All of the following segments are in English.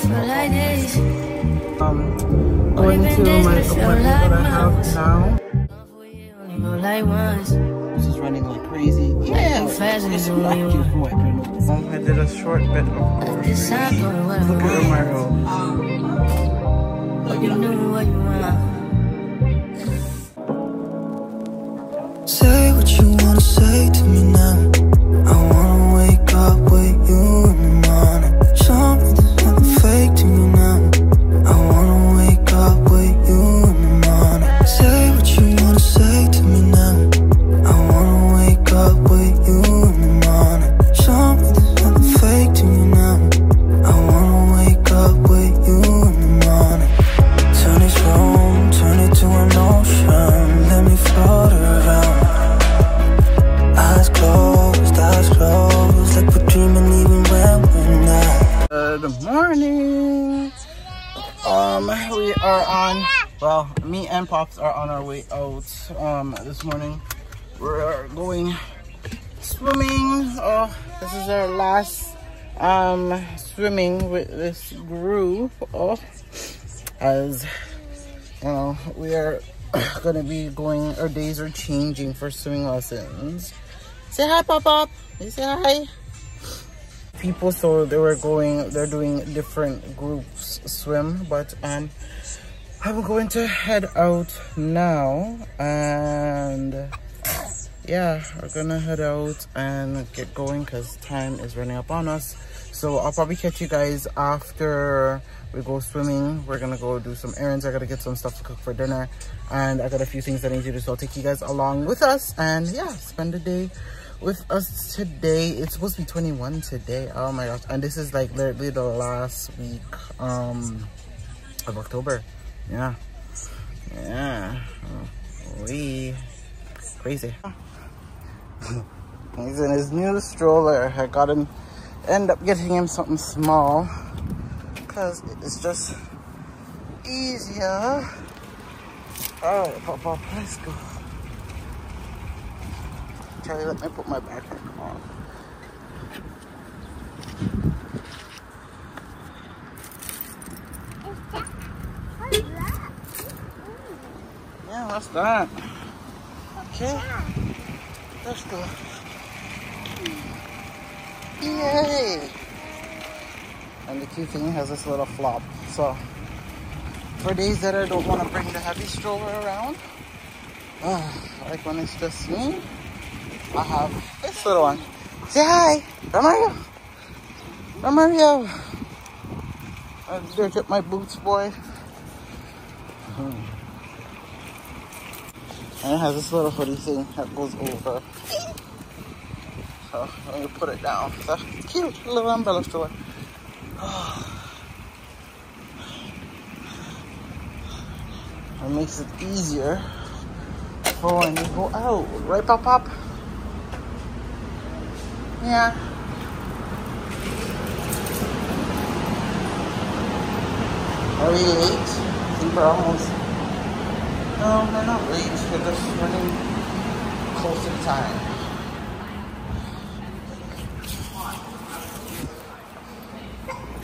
Going to my appointment that I have now. This is running like crazy. Man, it's not just going. I did a short bit of groceries. Look at my room. Say what you wanna say to me now. I wanna wake up with you in the morning. Show me there's nothing fake to me now. I wanna wake up with you in the morning. Say what you wanna say to me now. I wanna wake up with you in the morning. Show me there's nothing fake to me now. I wanna wake up with you in the morning. Turn this room, turn it to an ocean. Let me float around. Eyes closed, like we're dreaming even when we're not. Good morning. We are on, well, me and Pops are on our way out. This morning we're going swimming. Oh, this is our last swimming with this group. Oh, as you know, we are gonna be going, our days are changing for swimming lessons. Say hi, Pop. You say hi. People, so they're doing different groups swim, but I'm going to head out now, and yeah, we're gonna head out and get going because time is running up on us. So I'll probably catch you guys after we go swimming. We're gonna go do some errands. I gotta get some stuff to cook for dinner, and I got a few things that I need to do, so I'll take you guys along with us, and yeah, spend the day with us today. It's supposed to be 21 today. Oh my gosh. And this is like literally the last week of October. Yeah, crazy. He's in his new stroller. I got him, end up getting him something small because it's just easier. All right, Papa, let's go. Charlie, let me put my backpack on. Yeah, what's that? Okay, let's go. Yay! And the cute thing has this little flop. So, for days that I don't want to bring the heavy stroller around, like when it's just me, I have this little one. Say hi, Mario. Mario. I dirt up my boots, boy. And it has this little hoodie thing that goes over. So let me put it down. So it's cute, a little umbrella stroller. It makes it easier for when you go out, right, Pop? Yeah. Are we late? I think we're almost. No, we're not late. We're just running close to time.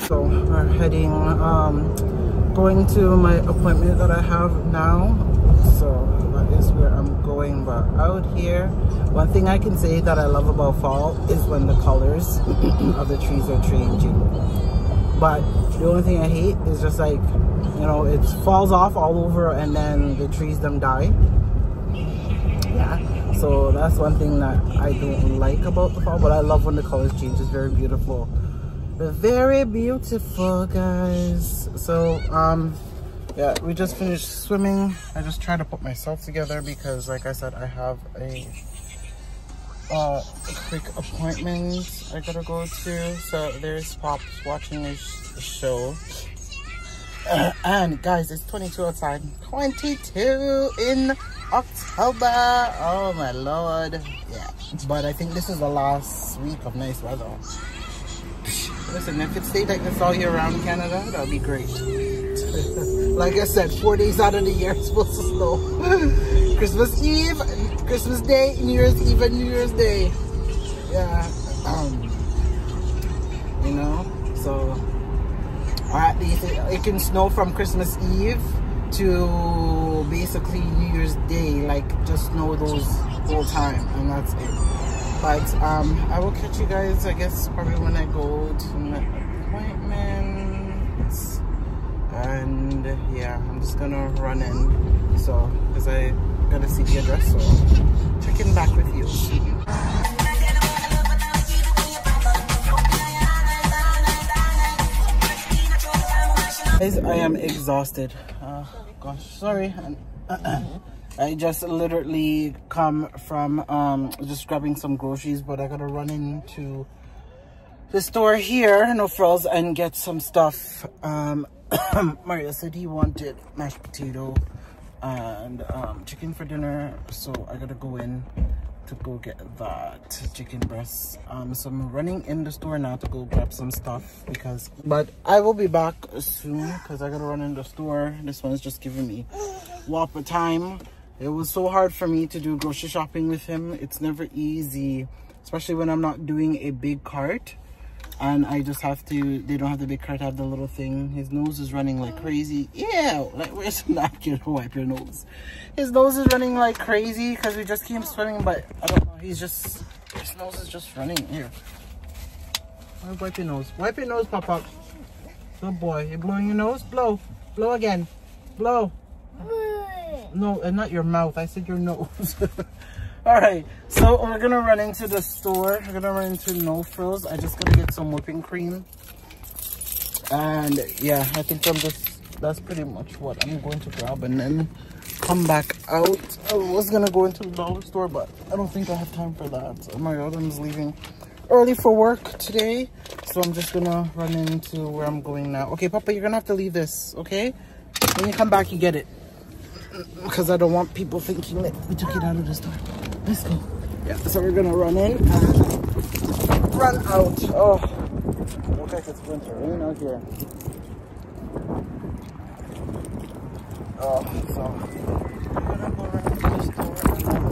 So we're heading, going to my appointment that I have now. So that is where I'm going. But out here, one thing I can say that I love about fall is when the colors of the trees are changing. But the only thing I hate is just like, you know, it falls off all over and then the trees them die. Yeah, so that's one thing that I don't like about the fall, but I love when the colors change. It's very beautiful. Very beautiful, guys. So yeah, we just finished swimming. I just tried to put myself together because, like I said, I have a quick appointment I gotta go to. So there's Pops watching his show. And guys, it's 22 outside. 22 in October. Oh my lord. Yeah, but I think this is the last week of nice weather. Listen, if it stayed like this all year round in Canada, that would be great. Like I said, 4 days out of the year it's supposed to snow. Christmas Eve, Christmas Day, New Year's Eve, and New Year's Day. Yeah. You know, so Or at least it can snow from Christmas Eve to basically New Year's Day. Like, just snow those whole time, and that's it. But I will catch you guys, I guess, probably when I go to my appointments. And yeah, I'm just gonna run in, so because I gotta see the address, so checking back with you. Guys, I am exhausted. Gosh, sorry. I just literally come from just grabbing some groceries, but I gotta run into the store here, no frills, and get some stuff. Mario said he wanted mashed potato and chicken for dinner, so I gotta go in to go get that chicken breast. So I'm running in the store now to go grab some stuff, but I will be back soon because I gotta run in the store. This one's just giving me whopper time. It was so hard for me to do grocery shopping with him. It's never easy, especially when I'm not doing a big cart and I just have to, they don't have the big cart, I have the little thing. His nose is running like crazy. Ew, like, where's the napkin to wipe your nose? His nose is running like crazy because we just came swimming, but I don't know, he's just, his nose is just running. Here, wipe your nose. Wipe your nose, Papa. Good boy. You're blowing your nose? Blow. Blow again. Blow. No, and not your mouth. I said your nose. Alright, so we're gonna run into the store. We're gonna run into No Frills. I just gotta get some whipping cream. And yeah, I think that's pretty much what I'm going to grab and then come back out. I was gonna go into the dollar store, but I don't think I have time for that. Oh my god, I'm leaving early for work today. So I'm just gonna run into where I'm going now. Okay, Papa, you're gonna have to leave this, okay? When you come back, you get it. Because I don't want people thinking that we took it out of the store. Let's go. Yeah, so we're gonna run in and run out. Oh, looks like it's going to rain out here. Oh, so we're gonna go run into the store and then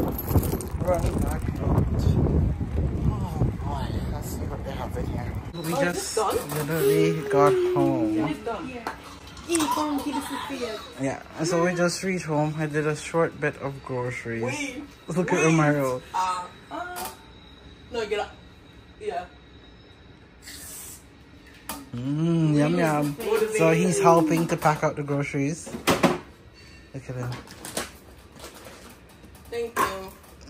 run back out. Oh boy, let's see what they have in here. We just literally got home. Yeah, so we just reached home. I did a short bit of groceries. Look at Romero. No, get up. Yeah. Yum yum. So he's helping to pack out the groceries. Look at him. Thank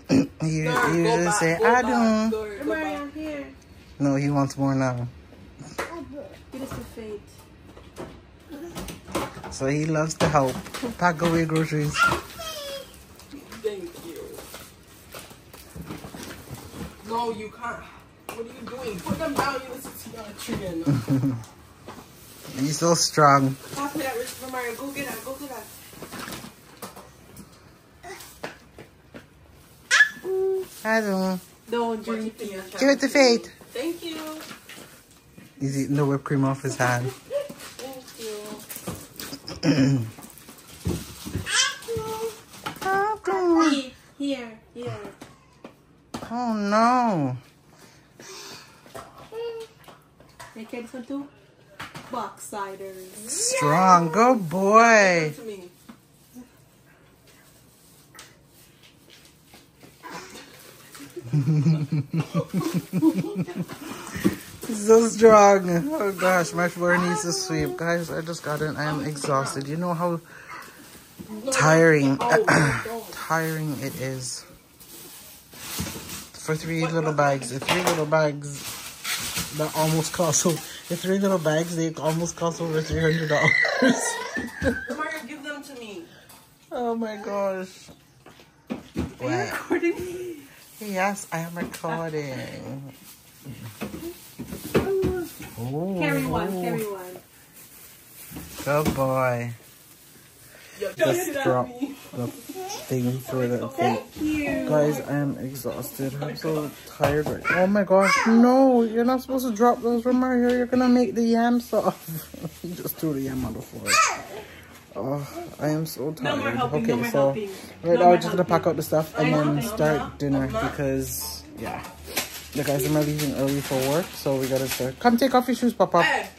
you. You just say, I do. Here. No, he wants more now. It is the fate. So he loves to help pack away groceries. Thank you. No, you can't. What are you doing? Put them down. You listen to your children. He's so strong. Pass me that wrist for Mario. Go get that. Go get that. I don't. Don't drink. Give it to Faith. Thank you. He's eating the whipped cream off his hand. Thank you. Here. Oh no. They came for two box ciders. Strong, good boy. To me. So strong. Oh gosh, my floor needs to sweep. Guys, I just got in. I am exhausted. You know how tiring tiring it is. For 3 little bags. The 3 little bags that almost cost over. The 3 little bags, they almost cost over $300. Mario, give them to me. Oh my gosh. Are you recording me? Yes, I am recording. Oh. Carry one. Good boy. Just drop Me. the thing for the thing. Thank you. Guys, I am exhausted. I'm so tired right now. Oh my gosh, no, you're not supposed to drop those from right here. You're gonna make the yam soft. You just threw the yam on the floor. Oh, I am so tired. No more helping, okay, no more so helping. right No now more we're just gonna pack out the stuff and then start dinner Mama. because yeah. The guys are leaving early for work, so we gotta start. Come take off your shoes, Papa. Hey.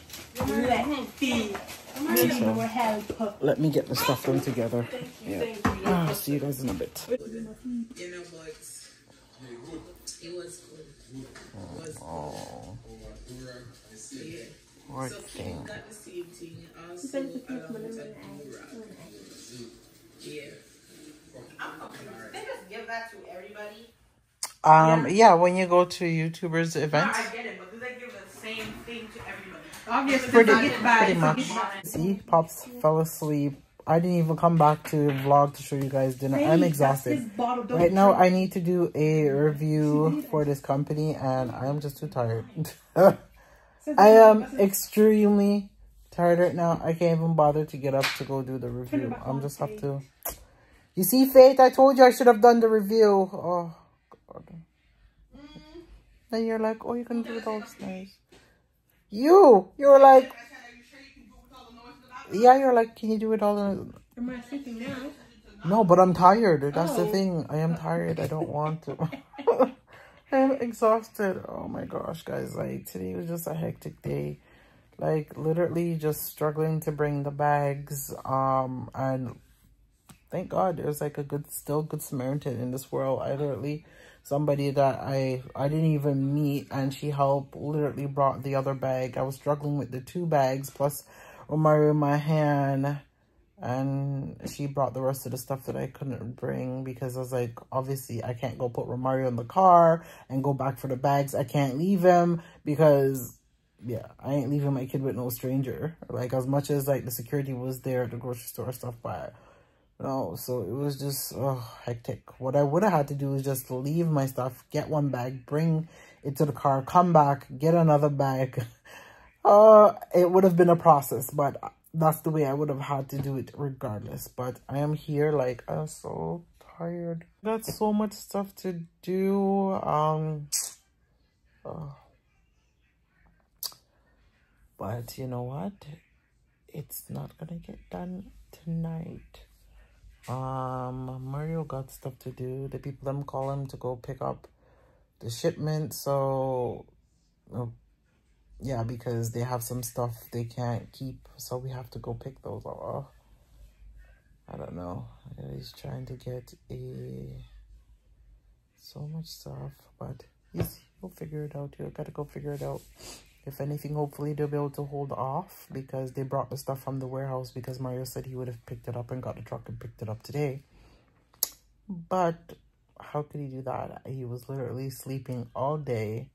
Let me get the stuff done together. Yeah. See you guys in a bit. You know, but it was good. Oh. Yeah. Poor So thing. got the same thing. Also, along with a yeah. They just give that to everybody. Yeah, when you go to YouTubers events. I get it, but do they give the same thing to everybody? Obviously, Pretty much. See, Pops fell asleep. I didn't even come back to vlog to show you guys dinner. I'm exhausted. Right now, I need to do a review for this company, and I am just too tired. I am extremely tired right now. I can't even bother to get up to go do the review. I'm just have to... You see, Faith, I told you I should have done the review. Oh, God. Then you're like, oh, you can do it all nice. You were like... Yeah, you're like, can you do it all? Am I sleeping now? No, but I'm tired. That's the thing. I am tired. I don't want to. I'm exhausted. Oh my gosh, guys. Like, today was just a hectic day. Like, literally just struggling to bring the bags. And thank God there's like a still good Samaritan in this world. I literally, somebody that I didn't even meet, and she helped, literally brought the other bag. I was struggling with the 2 bags plus Romario in my hand, and she brought the rest of the stuff that I couldn't bring because I was like, obviously I can't go put Romario in the car and go back for the bags. I can't leave him because, yeah, I ain't leaving my kid with no stranger. Like, as much as like the security was there at the grocery store stuff, but no, so it was just hectic. What I would have had to do is just leave my stuff, get 1 bag, bring it to the car, come back, get another bag. It would have been a process, but that's the way I would have had to do it regardless. But I am here, like, I'm so tired. Got so much stuff to do. But you know what? It's not gonna get done tonight. Mario got stuff to do. The people them call him to go pick up the shipment, so yeah, because they have some stuff they can't keep, so we have to go pick those up. I don't know. He's trying to get so much stuff, but he'll figure it out. You gotta go figure it out. If anything, hopefully they'll be able to hold off because they brought the stuff from the warehouse, because Mario said he would have picked it up and got the truck and picked it up today. But how could he do that? He was literally sleeping all day,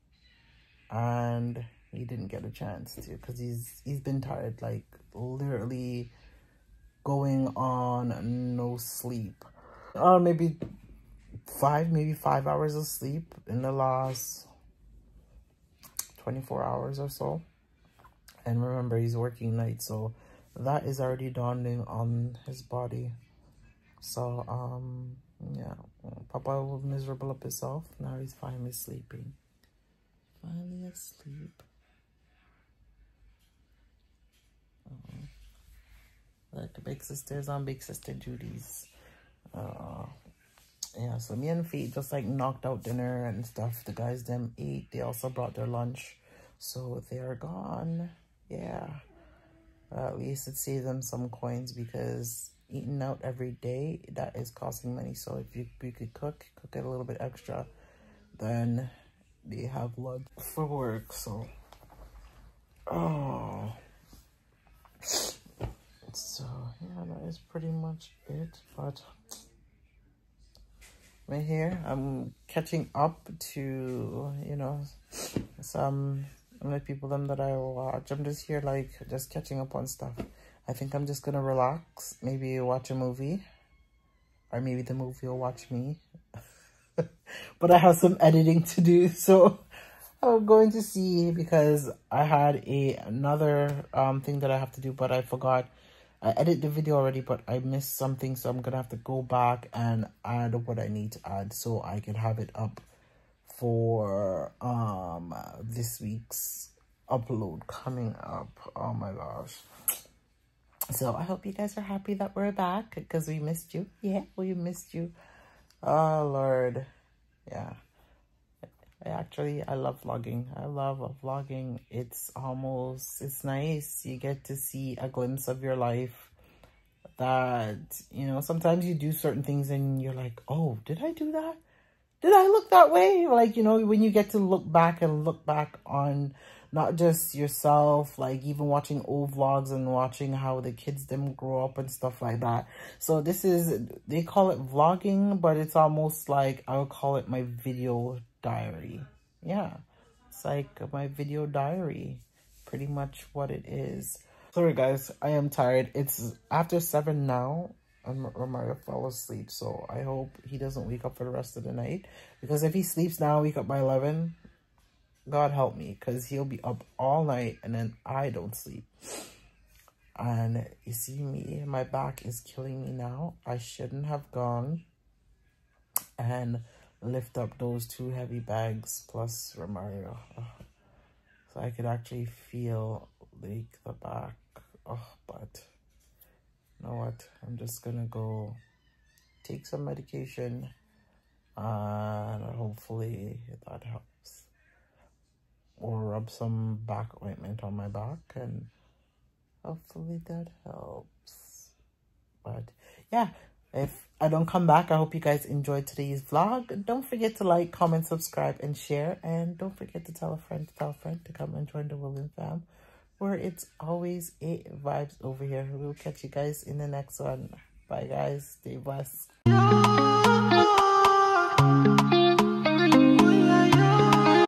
and he didn't get a chance to because he's been tired, like literally going on no sleep. Maybe 5 hours of sleep in the last 24 hours or so. And remember, he's working night, so that is already dawning on his body. So yeah, Papa was miserable up himself. Now he's finally sleeping. Finally asleep. Like the big sister's on big sister duties. Yeah, so me and Feet just like knocked out dinner and stuff. The guys them ate. They also brought their lunch, so they are gone. Yeah, at least it saved them some coins, because eating out every day, that is costing money. So if you could cook it a little bit extra, then they have lunch for work. So so yeah, that is pretty much it. But right here, I'm catching up to, you know, some of the people them that I watch. I'm just here, like, just catching up on stuff. I think I'm just gonna relax, maybe watch a movie, or maybe the movie will watch me. But I have some editing to do, so I'm going to see, because I had another thing that I have to do, but I forgot. I edited the video already, but I missed something, so I'm gonna have to go back and add what I need to add so I can have it up for this week's upload coming up. Oh my gosh. So I hope you guys are happy that we're back, because we missed you. Yeah, we missed you. Oh Lord. Yeah. I love vlogging. I love vlogging. It's nice. You get to see a glimpse of your life that, you know, sometimes you do certain things and you're like, oh, did I do that? Did I look that way? Like, you know, when you get to look back on not just yourself, like even watching old vlogs and watching how the kids them grow up and stuff like that. So they call it vlogging, but it's almost like, I would call it my video diary. Yeah, it's like my video diary, pretty much what it is. Sorry guys, I am tired. It's after 7 now. Romario fell asleep, so I hope he doesn't wake up for the rest of the night, because if he sleeps now, wake up by 11, God help me, because he'll be up all night and then I don't sleep. And you see me, my back is killing me now. I shouldn't have gone and lift up those 2 heavy bags plus Romario. So I could actually feel like the back. But you know what? I'm just gonna go take some medication and hopefully that helps. Or rub some back ointment on my back and hopefully that helps. But yeah, if I don't come back, I hope you guys enjoyed today's vlog. Don't forget to like, comment, subscribe, and share. And don't forget to tell a friend to come and join the William fam, where it's always a vibes over here. We'll catch you guys in the next one. Bye guys. Stay blessed.